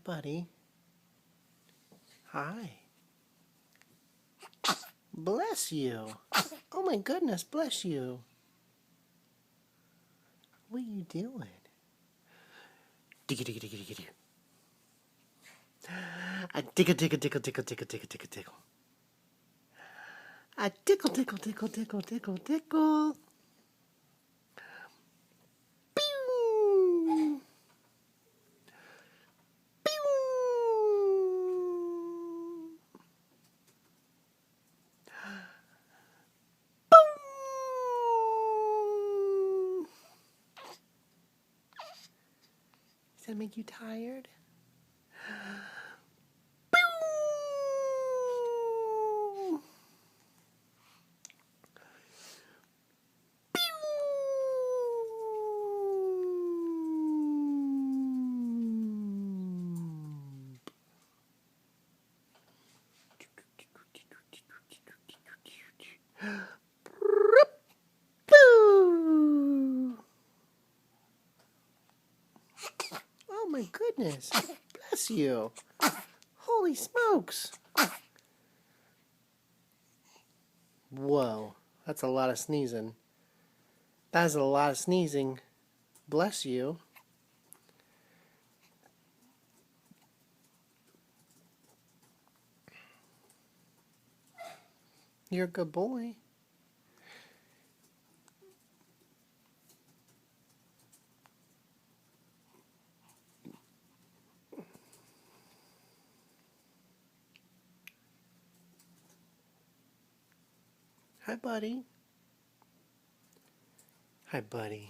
buddy. Hi. Bless you. Oh my goodness, bless you. What are you doing? Digga digga digga digga digga. I digga digga digga digga digga digga digga digga. I tickle tickle tickle tickle tickle tickle. Pew! Pew! Boom! Does that make you tired? Oh my goodness. Bless you. Holy smokes. Whoa. That's a lot of sneezing. That's a lot of sneezing. Bless you. You're a good boy. Hi, buddy. Hi, buddy.